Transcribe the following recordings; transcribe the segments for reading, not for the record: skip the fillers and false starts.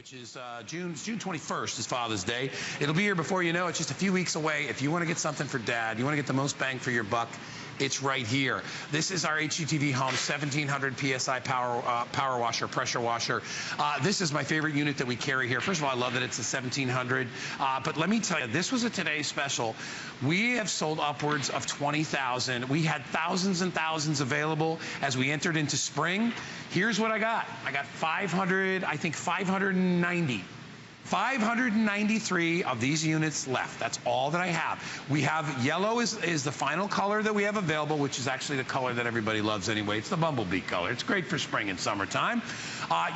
which is June 21st is Father's Day. It'll be here before you know it, just a few weeks away. If you want to get something for Dad, you want to get the most bang for your buck, it's right here. This is our HGTV Home 1700 PSI power washer, pressure washer. This is my favorite unit that we carry here. First of all, I love that it's a 1700. But let me tell you, this was a today's special. We have sold upwards of 20,000. We had thousands and thousands available as we entered into spring. Here's what I got. I got 593 of these units left. That's all that I have. We have yellow is the final color that we have available, which is actually the color that everybody loves anyway. It's the bumblebee color. It's great for spring and summertime.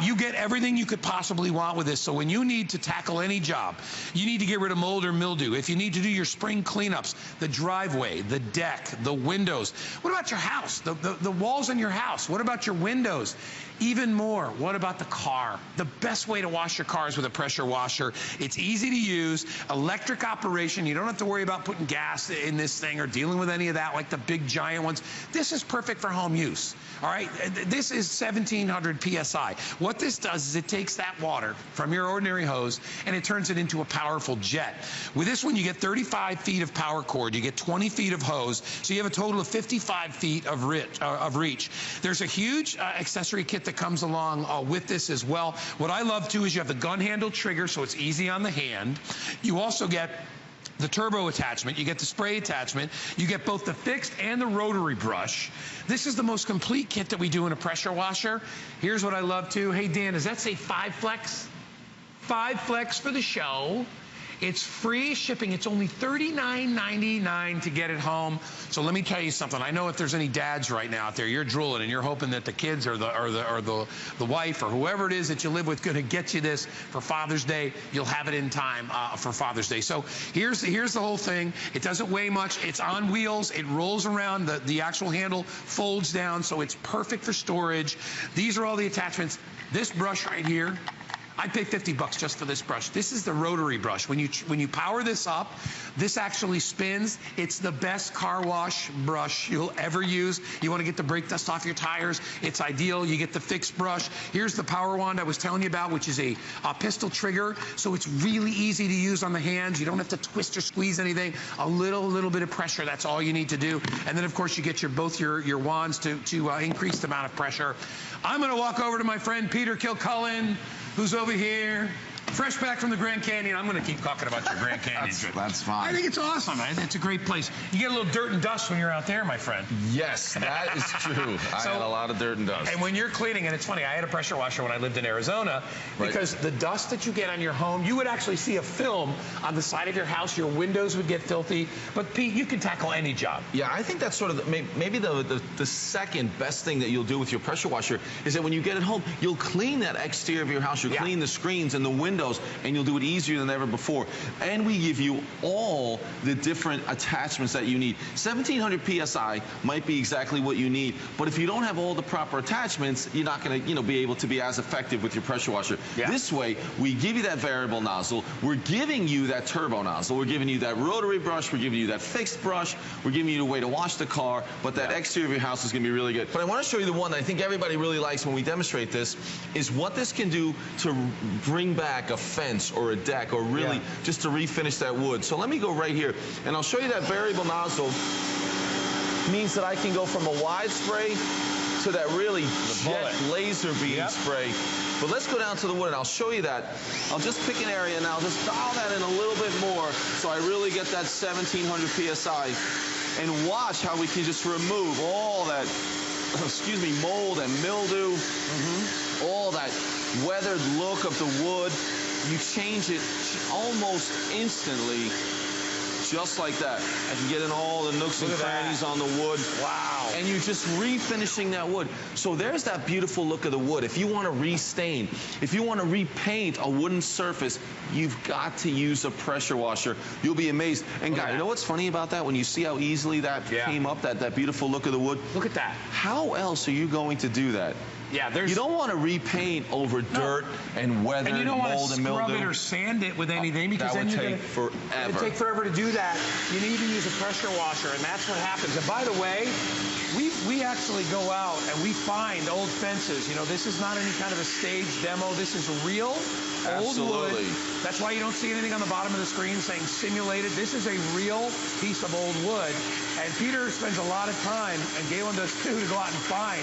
You get everything you could possibly want with this. So when you need to tackle any job, you need to get rid of mold or mildew. If you need to do your spring cleanups, the driveway, the deck, the windows. What about your house? The walls in your house. What about your windows? Even more, what about the car? The best way to wash your car is with a pressure washer. It's easy to use, electric operation. You don't have to worry about putting gas in this thing or dealing with any of that like the big giant ones. This is perfect for home use. All right, this is 1700 PSI. What this does is it takes that water from your ordinary hose and it turns it into a powerful jet. With this one, you get 35 feet of power cord. You get 20 feet of hose. So you have a total of 55 feet of reach. There's a huge accessory kit that comes along with this as well. What I love too is you have the gun handle trigger, so it's easy on the hand. You also get the turbo attachment, you get the spray attachment, you get both the fixed and the rotary brush. This is the most complete kit that we do in a pressure washer. Here's what I love too. Hey Dan, does that say 5 flex? 5 flex for the show. It's free shipping. It's only $39.99 to get it home. So let me tell you something. I know if there's any dads right now out there, you're drooling and you're hoping that the kids or the wife or whoever it is that you live with gonna get you this for Father's Day. You'll have it in time for Father's Day. So here's the whole thing. It doesn't weigh much. It's on wheels. It rolls around. The actual handle folds down, so it's perfect for storage. These are all the attachments. This brush right here, I'd pay 50 bucks just for this brush. This is the rotary brush. When you power this up, this actually spins. It's the best car wash brush you'll ever use. You want to get the brake dust off your tires, it's ideal. You get the fixed brush. Here's the power wand I was telling you about, which is a pistol trigger. So it's really easy to use on the hands. You don't have to twist or squeeze anything. A little bit of pressure, that's all you need to do. And then of course you get both your wands to increase the amount of pressure. I'm gonna walk over to my friend Peter Kilcullen, who's over here, fresh back from the Grand Canyon. I'm going to keep talking about your Grand Canyon trip. That's fine. I think it's awesome. It's a great place. You get a little dirt and dust when you're out there, my friend. Yes, that is true. I had a lot of dirt and dust. And when you're cleaning, and it's funny, I had a pressure washer when I lived in Arizona, because the dust that you get on your home, you would actually see a film on the side of your house. Your windows would get filthy. But Pete, you can tackle any job. Yeah, I think that's sort of maybe the second best thing that you'll do with your pressure washer is that when you get it home, you'll clean that exterior of your house. You'll clean the screens and the windows, and you'll do it easier than ever before. And we give you all the different attachments that you need. 1700 PSI might be exactly what you need, but if you don't have all the proper attachments, you're not going to be able to be as effective with your pressure washer. This way, we give you that variable nozzle. We're giving you that turbo nozzle. We're giving you that rotary brush. We're giving you that fixed brush. We're giving you the way to wash the car, but that exterior of your house is going to be really good. But I want to show you the one that I think everybody really likes when we demonstrate this, is what this can do to bring back a fence or a deck, or really just to refinish that wood. So let me go right here, and I'll show you that variable nozzle. Means that I can go from a wide spray to that really jet laser beam spray. But let's go down to the wood, and I'll show you that. I'll just pick an area, and I'll just dial that in a little bit more so I really get that 1700 PSI. And watch how we can just remove all that, excuse me, mold and mildew, all that weathered look of the wood. You change it almost instantly, just like that. I can get in all the nooks and crannies on the wood. Wow. And you're just refinishing that wood. So there's that beautiful look of the wood. If you want to restain, if you want to repaint a wooden surface, you've got to use a pressure washer. You'll be amazed. And guys, you know what's funny about that? When you see how easily that came up, that beautiful look of the wood. Look at that. How else are you going to do that? Yeah, you don't want to repaint over dirt and weather and mold and mildew. And you don't want to scrub it or sand it with anything, because then you're going to forever. It would take forever to do that. You need to use a pressure washer, and that's what happens. And by the way, we actually go out and we find old fences. You know, this is not any kind of a staged demo. This is real old wood. That's why you don't see anything on the bottom of the screen saying simulated. This is a real piece of old wood. And Peter spends a lot of time, and Galen does too, to go out and find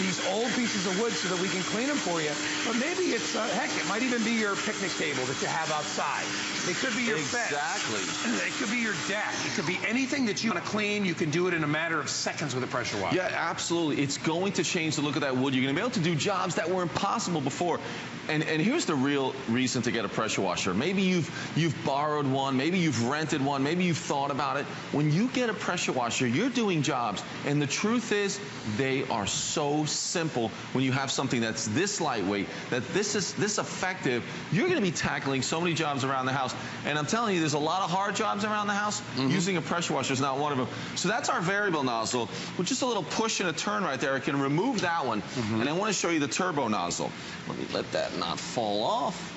these old pieces of wood so that we can clean them for you. But maybe it's, heck, it might even be your picnic table that you have outside. It could be your fence. Exactly. It could be your deck. It could be anything that you want to clean. You can do it in a matter of seconds with a pressure washer. Yeah, absolutely. It's going to change the look of that wood. You're going to be able to do jobs that were impossible before. And here's the real reason to get a pressure washer. Maybe you've borrowed one, maybe you've rented one, maybe you've thought about it. When you get a pressure washer, you're doing jobs. And the truth is, they are so simple when you have something that's this lightweight, that this effective. You're going to be tackling so many jobs around the house. And I'm telling you, there's a lot of hard jobs around the house. Using a pressure washer is not one of them. So that's our variable nozzle. With just a little push and a turn right there, I can remove that one. And I want to show you the turbo nozzle. Let me let that not fall off.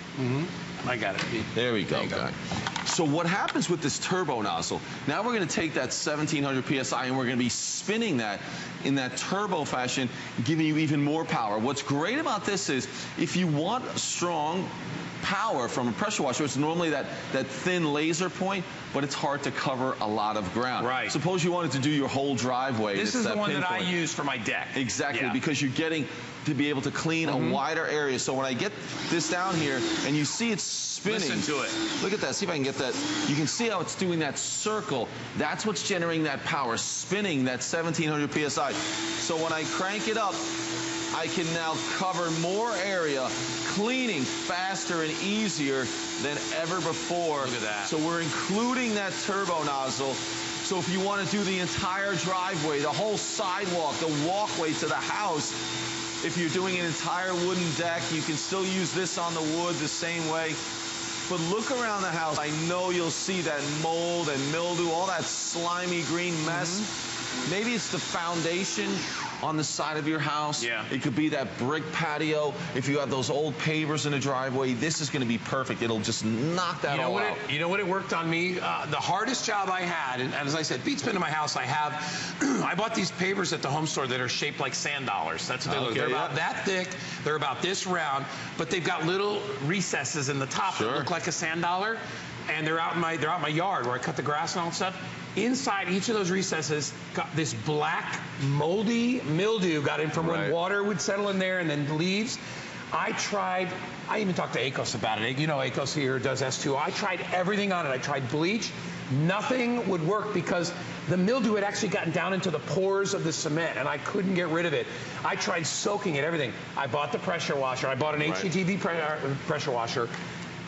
I got it, Pete. There we go, guy. So what happens with this turbo nozzle, now we're going to take that 1700 PSI and we're going to be spinning that in that turbo fashion, giving you even more power. What's great about this is if you want strong power from a pressure washer, it's normally that thin laser point, but it's hard to cover a lot of ground. Right. Suppose you wanted to do your whole driveway. This is the one that I use for my deck. Exactly, because you're getting to be able to clean a wider area. So when I get this down here and you see it's spinning. Listen to it. Look at that. See if I can get that. You can see how it's doing that circle. That's what's generating that power, spinning that 1700 PSI. So when I crank it up, I can now cover more area, cleaning faster and easier than ever before. Look at that. So we're including that turbo nozzle. So if you want to do the entire driveway, the whole sidewalk, the walkway to the house, if you're doing an entire wooden deck, you can still use this on the wood the same way. But look around the house. I know you'll see that mold and mildew, all that slimy green mess. Maybe it's the foundation on the side of your house. Yeah. It could be that brick patio. If you have those old pavers in the driveway, this is going to be perfect. It'll just knock that all out. You know what it worked on me? The hardest job I had, and as I said, Pete's been to my house, I bought these pavers at the home store that are shaped like sand dollars. That's what they look. They're about that thick. They're about this round, but they've got little recesses in the top that look like a sand dollar. And they're out in my yard where I cut the grass and all that stuff. Inside each of those recesses got this black moldy mildew got in from when water would settle in there and then leaves. I even talked to Akos about it. You know, Akos here does S2O. I tried everything on it. I tried bleach. Nothing would work because the mildew had actually gotten down into the pores of the cement and I couldn't get rid of it. I tried soaking it, everything. I bought the pressure washer. I bought an HGTV pressure washer.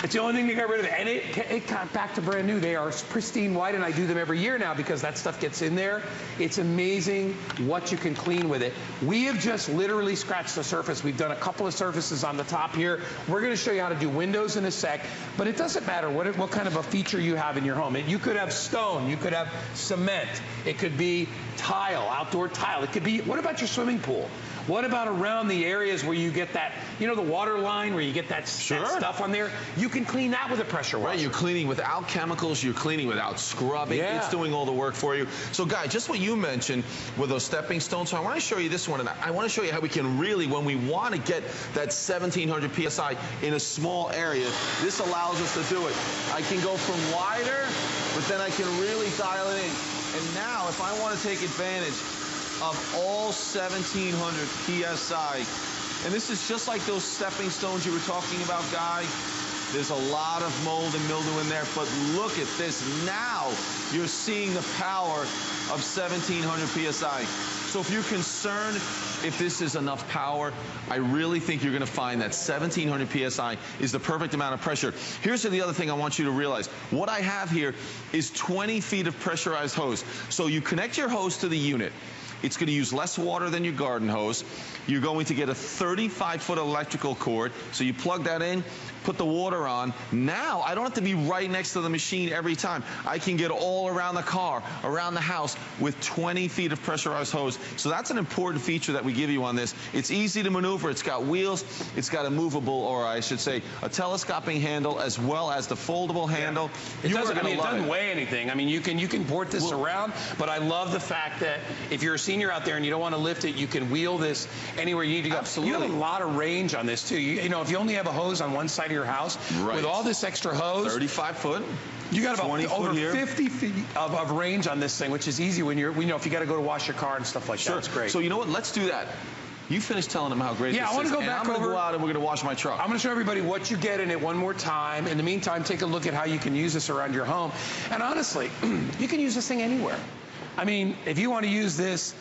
It's the only thing that got rid of it. And it got back to brand new. They are pristine white, and I do them every year now because that stuff gets in there. It's amazing what you can clean with it. We have just literally scratched the surface. We've done a couple of surfaces on the top here. We're going to show you how to do windows in a sec, but it doesn't matter what kind of a feature you have in your home. You could have stone. You could have cement. It could be tile, outdoor tile. It could be, what about your swimming pool? What about around the areas where you get that, you know, the water line where you get that stuff on there? You can clean that with a pressure washer. Right, you're cleaning without chemicals, you're cleaning without scrubbing. It's doing all the work for you. So, Guy, just what you mentioned with those stepping stones, so I want to show you this one, and I want to show you how we can really, when we want to get that 1700 PSI in a small area, this allows us to do it. I can go from wider, but then I can really dial it in. And now, if I want to take advantage of all 1700 PSI. And this is just like those stepping stones you were talking about, Guy. There's a lot of mold and mildew in there, but look at this. Now you're seeing the power of 1700 PSI. So if you're concerned if this is enough power, I really think you're going to find that 1700 PSI is the perfect amount of pressure. Here's the other thing I want you to realize. What I have here is 20 feet of pressurized hose. So you connect your hose to the unit. It's going to use less water than your garden hose. You're going to get a 35-foot electrical cord. So you plug that in, put the water on. Now I don't have to be right next to the machine every time. I can get all around the car, around the house with 20 feet of pressurized hose. So that's an important feature that we give you on this. It's easy to maneuver. It's got wheels. It's got a movable, or I should say, a telescoping handle, as well as the foldable handle. It doesn't weigh anything. I mean, you can port this around, but I love the fact that if you're a senior out there and you don't want to lift it, you can wheel this anywhere you need to go. Absolutely. You have a lot of range on this too. You know, if you only have a hose on one side of your house, with all this extra hose, 35 foot. You got about over 50 feet of range on this thing, which is easy when you're, if you got to go to wash your car and stuff like that. It's great. So you know what? Let's do that. You finish telling them how great this is. I want to go back I'm going to go out and we're going to wash my truck. I'm going to show everybody what you get in it one more time. In the meantime, take a look at how you can use this around your home. And honestly, you can use this thing anywhere. I mean, if you want to use this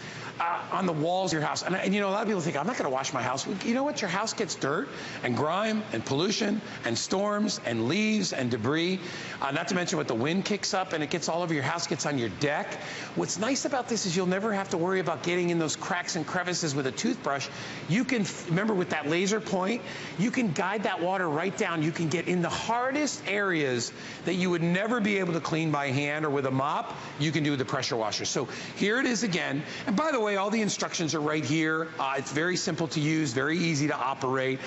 on the walls of your house, and you know, a lot of people think, I'm not going to wash my house. You know what? Your house gets dirt and grime and pollution and storms and leaves and debris, not to mention what the wind kicks up and it gets all over your house, gets on your deck. What's nice about this is you'll never have to worry about getting in those cracks and crevices with a toothbrush. You can, remember with that laser point, you can guide that water right down. You can get in the hardest areas that you would never be able to clean by hand or with a mop, you can do with the pressure washer. So here it is again. And by the way, all the instructions are right here. It's very simple to use, very easy to operate,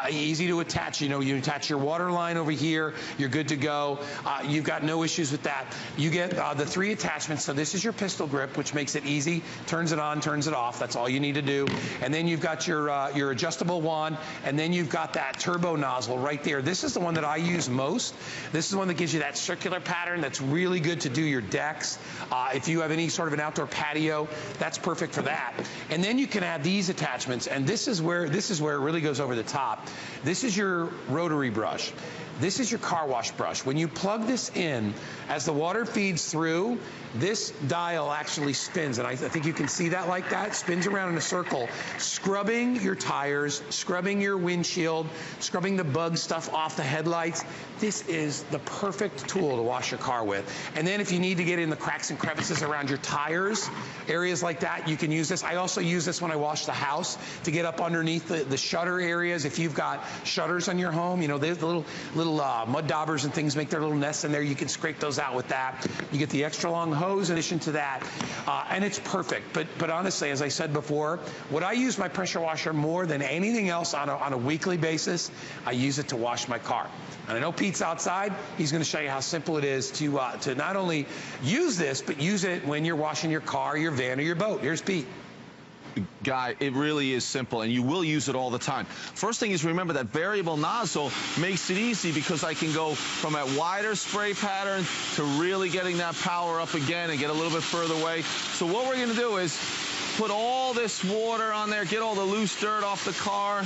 easy to attach. You know, you attach your water line over here, you're good to go. You've got no issues with that. You get the 3 attachments. So this is your pistol grip, which makes it easy. Turns it on, turns it off. That's all you need to do. And then you've got your adjustable wand, and then you've got that turbo nozzle right there. This is the one that I use most. This is the one that gives you that circular pattern that's really good to do your decks. If you have any sort of an outdoor patio, that's perfect for that. And then you can add these attachments, and this is where it really goes over the top. This is your rotary brush. This is your car wash brush. When you plug this in, as the water feeds through, this dial actually spins, and I think you can see that like that. It spins around in a circle, scrubbing your tires, scrubbing your windshield, scrubbing the bug stuff off the headlights. This is the perfect tool to wash your car with. And then if you need to get in the cracks and crevices around your tires, areas like that, you can use this. I also use this when I wash the house to get up underneath the shutter areas. If you've got shutters on your home, you know, there's the little mud daubers and things make their little nests in there. You can scrape those out with that. You get the extra long hose in addition to that, and it's perfect. But honestly, as I said before, what I use my pressure washer more than anything else on a weekly basis, I use it to wash my car. And I know Pete's outside. He's going to show you how simple it is to not only use this, but use it when you're washing your car, your van, or your boat. Here's Pete. Guy, it really is simple, and you will use it all the time. First thing is, remember that variable nozzle makes it easy because I can go from a wider spray pattern to really getting that power up again and get a little bit further away. So what we're going to do is put all this water on there, get all the loose dirt off the car,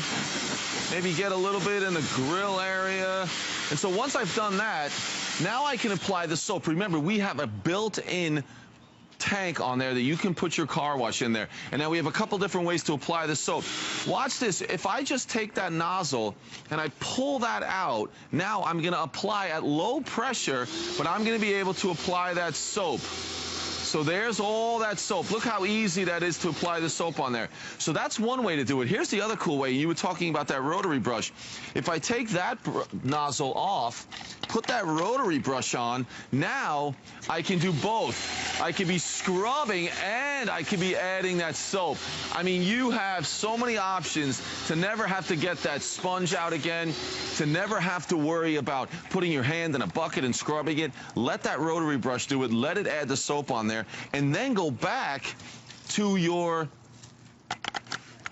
maybe get a little bit in the grill area. And so once I've done that, now I can apply the soap. Remember, we have a built-in tank on there that you can put your car wash in there. And now we have a couple different ways to apply the soap. Watch this. If I just take that nozzle and I pull that out, now I'm going to apply at low pressure, but I'm going to be able to apply that soap. So there's all that soap. Look how easy that is to apply the soap on there. So that's one way to do it. Here's the other cool way. You were talking about that rotary brush. If I take that nozzle off, put that rotary brush on, now I can do both. I can be scrubbing and I can be adding that soap. I mean, you have so many options to never have to get that sponge out again, to never have to worry about putting your hand in a bucket and scrubbing it. Let that rotary brush do it. Let it add the soap on there. And then go back to your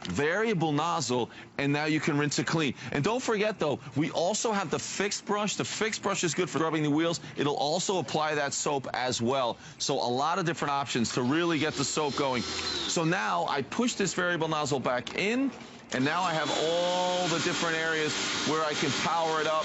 variable nozzle, and now you can rinse it clean. And don't forget, though, we also have the fixed brush. The fixed brush is good for rubbing the wheels. It'll also apply that soap as well. So a lot of different options to really get the soap going. So now I push this variable nozzle back in, and now I have all the different areas where I can power it up.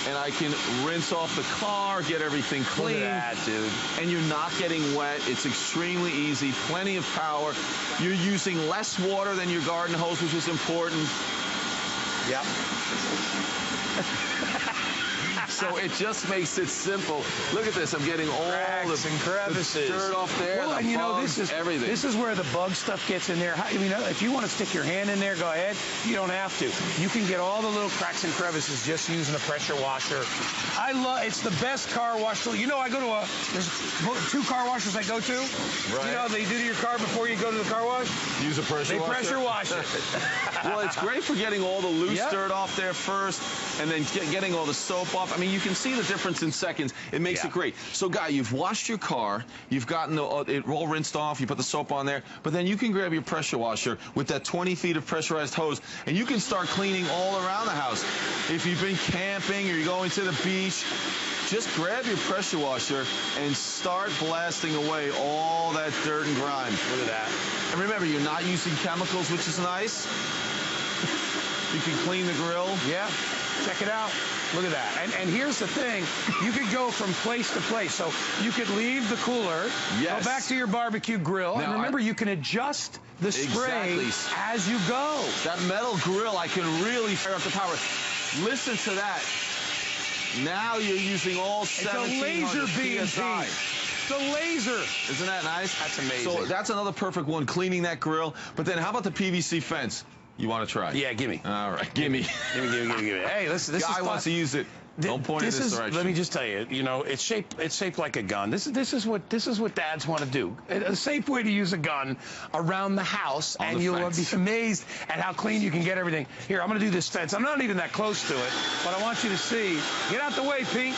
And I can rinse off the car, get everything clean. Look at that, dude. And you're not getting wet. It's extremely easy, plenty of power. You're using less water than your garden hose, which is important. Yep. So it just makes it simple. Look at this. I'm getting all Cracks and crevices. the dirt off there. Well, and you know, this is everything. This is where the bug stuff gets in there. I mean, if you want to stick your hand in there, go ahead. You don't have to. You can get all the little cracks and crevices just using a pressure washer. It's the best car wash tool. You know, I go to there's 2 car washers I go to. Right. You know, they do to your car before you go to the car wash. Use a pressure washer. They pressure wash it. Well, it's great for getting all the loose dirt off there first, and then getting all the soap off. I mean, you can see the difference in seconds. It makes it great. So, Guy, you've washed your car. You've gotten it all rinsed off. You put the soap on there. But then you can grab your pressure washer with that 20 feet of pressurized hose, and you can start cleaning all around the house. If you've been camping or you're going to the beach, just grab your pressure washer and start blasting away all that dirt and grime. Look at that. And remember, you're not using chemicals, which is nice. You can clean the grill. Yeah, check it out. Look at that. And here's the thing. You could go from place to place. So you could leave the cooler, go back to your barbecue grill, now, and remember, you can adjust the spray as you go. That metal grill, I can really fire up the power. Listen to that. Now you're using all 1700 PSI. The laser. Isn't that nice? That's amazing. So that's another perfect one, cleaning that grill. But then how about the PVC fence? You want to try? Yeah, gimme. All right, gimme. Gimme. Hey, listen, this Guy wants to use it. Don't point in this direction. Let me just tell you, you know, it's shaped like a gun. This is what dads want to do. A safe way to use a gun around the house, and you'll be amazed at how clean you can get everything. Here, I'm going to do this fence. I'm not even that close to it, but I want you to see. Get out the way, Pete.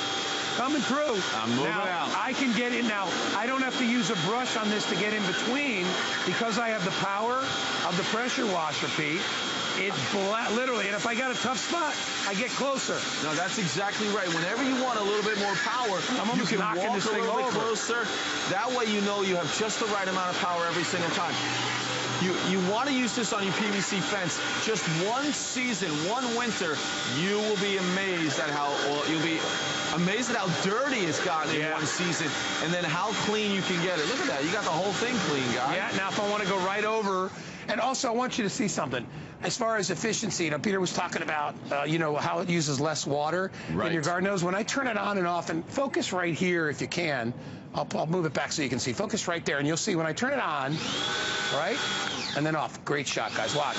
Coming through. I'm moving out. I can get in now. I don't have to use a brush on this to get in between because I have the power of the pressure washer, Pete. It's literally, and if I got a tough spot, I get closer. No, that's exactly right. Whenever you want a little bit more power, you can walk a little bit closer. That way you know you have just the right amount of power every single time. You want to use this on your PVC fence just one season, one winter. You will be amazed at how dirty it's gotten in one season, and then how clean you can get it. Look at that. You got the whole thing clean, Guy. Yeah, now if I want to go right over, and also I want you to see something. As far as efficiency, you know, Peter was talking about, you know, how it uses less water in your garden hose. When I turn it on and off, and focus right here if you can, I'll move it back so you can see. Focus right there, and you'll see when I turn it on, right, and then off. Great shot, guys. Watch.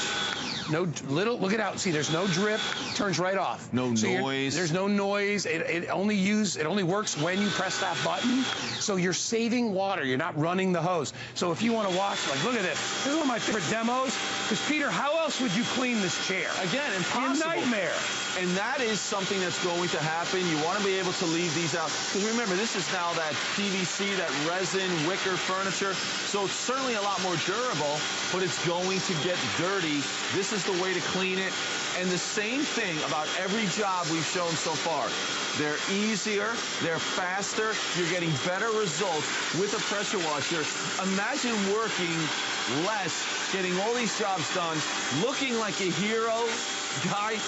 Look it out. See, there's no drip. Turns right off. No noise. There's no noise. It only works when you press that button. So you're saving water. You're not running the hose. So if you want to watch, like, look at this. This is one of my favorite demos. Because Peter, how else would you clean this chair? Again, impossible. A nightmare. And that is something that's going to happen. You want to be able to leave these out. Because remember, this is now that PVC, that resin, wicker furniture. So it's certainly a lot more durable, but it's going to get dirty. This is the way to clean it. And the same thing about every job we've shown so far. They're easier, they're faster, you're getting better results with a pressure washer. Imagine working less, getting all these jobs done, looking like a hero, Guy,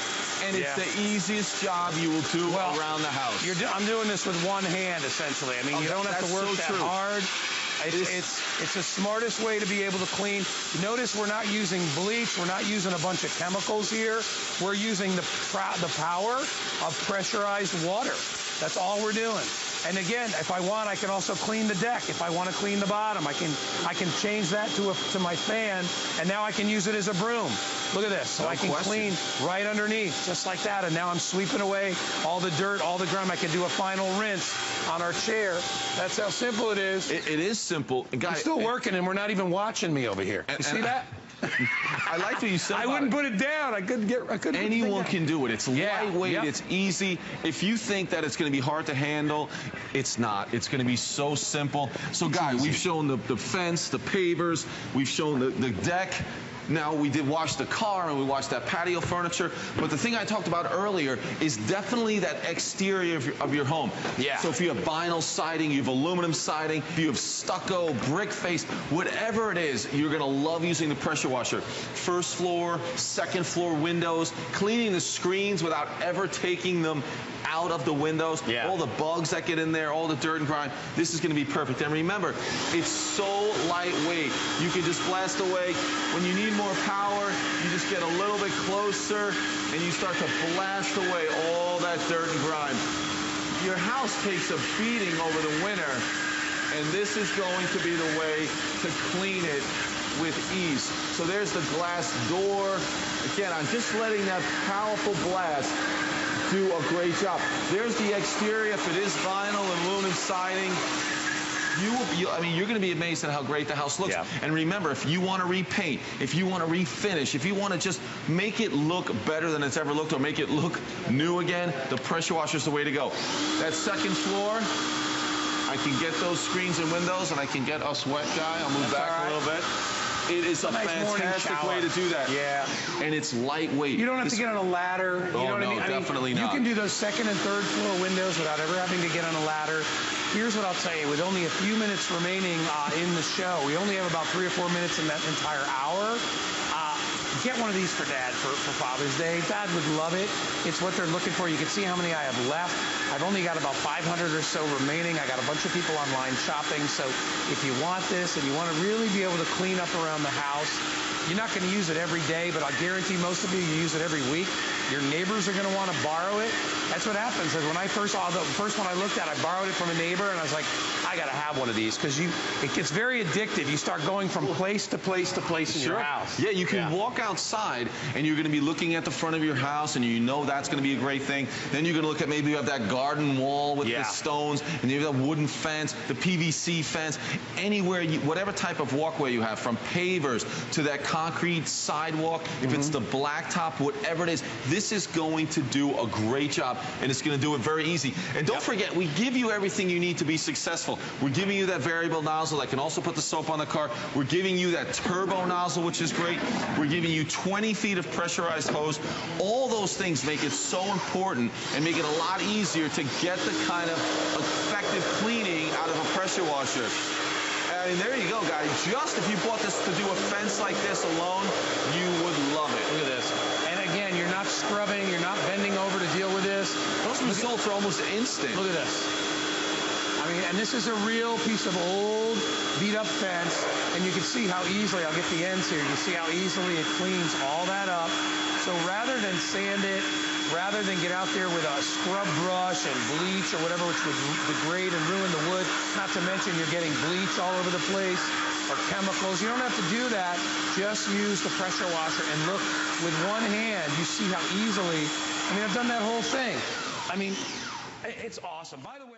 and it's the easiest job you will do around the house. I'm doing this with one hand, essentially. I mean, you don't have to work that hard. It's the smartest way to be able to clean. Notice we're not using bleach. We're not using a bunch of chemicals here. We're using the power of pressurized water. That's all we're doing. And again, if I want, I can also clean the deck. If I want to clean the bottom, I can change that to my fan, and now I can use it as a broom. Look at this. So I can clean right underneath, just like that. And now I'm sweeping away all the dirt, all the grime. I can do a final rinse on our chair. That's how simple it is. It is simple. I'm still working, and we're not even watching me over here. You see that? I like what you said. I wouldn't put it down. I couldn't. Anyone can do it. It's lightweight. It's easy. If you think that it's going to be hard to handle, it's not. It's going to be so simple. So, Guy, we've shown the fence, the pavers. We've shown the deck. Now, we did wash the car and we washed that patio furniture, but the thing I talked about earlier is definitely that exterior of your home. Yeah. So if you have vinyl siding, you have aluminum siding, if you have stucco, brick face, whatever it is, you're going to love using the pressure washer. First floor, second floor windows, cleaning the screens without ever taking them out of the windows, all the bugs that get in there, all the dirt and grime. This is going to be perfect. And remember, it's so lightweight. You can just blast away. When you need more power, you just get a little bit closer and you start to blast away all that dirt and grime. your house takes a beating over the winter, and this is going to be the way to clean it with ease. So there's the glass door. Again, I'm just letting that powerful blast do a great job. There's the exterior. If it is vinyl and aluminum siding, I mean, you're going to be amazed at how great the house looks. Yeah. And remember, if you want to repaint, if you want to refinish, if you want to just make it look better than it's ever looked or make it look new again, the pressure washer is the way to go. That second floor, I can get those screens and windows, and I can get us wet guy. I'll move back a little bit. It is a fantastic way to do that. Yeah. And it's lightweight. You don't have to get on a ladder. You know what I mean? Definitely not. You can do those second and third floor windows without ever having to get on a ladder. Here's what I'll tell you. With only a few minutes remaining in the show, we only have about 3 or 4 minutes in that entire hour. Get one of these for Dad for Father's Day. Dad would love it. It's what they're looking for. You can see how many I have left. I've only got about 500 or so remaining. I got a bunch of people online shopping. So if you want this and you want to really be able to clean up around the house, you're not going to use it every day, but I guarantee most of you use it every week. Your neighbors are going to want to borrow it. That's what happens. Is when I first saw the first one I looked at, I borrowed it from a neighbor, and I was like, I got to have one of these because it gets very addictive. You start going from place to place to place in your house. Yeah, you can walk outside, and you're going to be looking at the front of your house, and you know that's going to be a great thing. Then you're going to look at maybe you have that garden wall with the stones, and you have that wooden fence, the PVC fence, anywhere, whatever type of walkway you have, from pavers to that concrete sidewalk, if it's the blacktop, whatever it is, this is going to do a great job, and it's going to do it very easy. And don't forget, we give you everything you need to be successful. We're giving you that variable nozzle that can also put the soap on the car. We're giving you that turbo nozzle, which is great. We're giving you 20 feet of pressurized hose. All those things make it so important and make it a lot easier to get the kind of effective cleaning out of a pressure washer. I mean, there you go, guys. Just if you bought this to do a fence like this alone, you would love it. Look at this. And again, you're not scrubbing, you're not bending over to deal with this. Those results are almost instant. Look at this. I mean, and this is a real piece of old, beat-up fence, and you can see how easily, I'll get the ends here, you can see how easily it cleans all that up. So rather than sand it, rather than get out there with a scrub brush and bleach or whatever, which would degrade and ruin the wood, not to mention you're getting bleach all over the place or chemicals. You don't have to do that. Just use the pressure washer and look, with one hand, you see how easily, I mean, I've done that whole thing. I mean, it's awesome. By the way,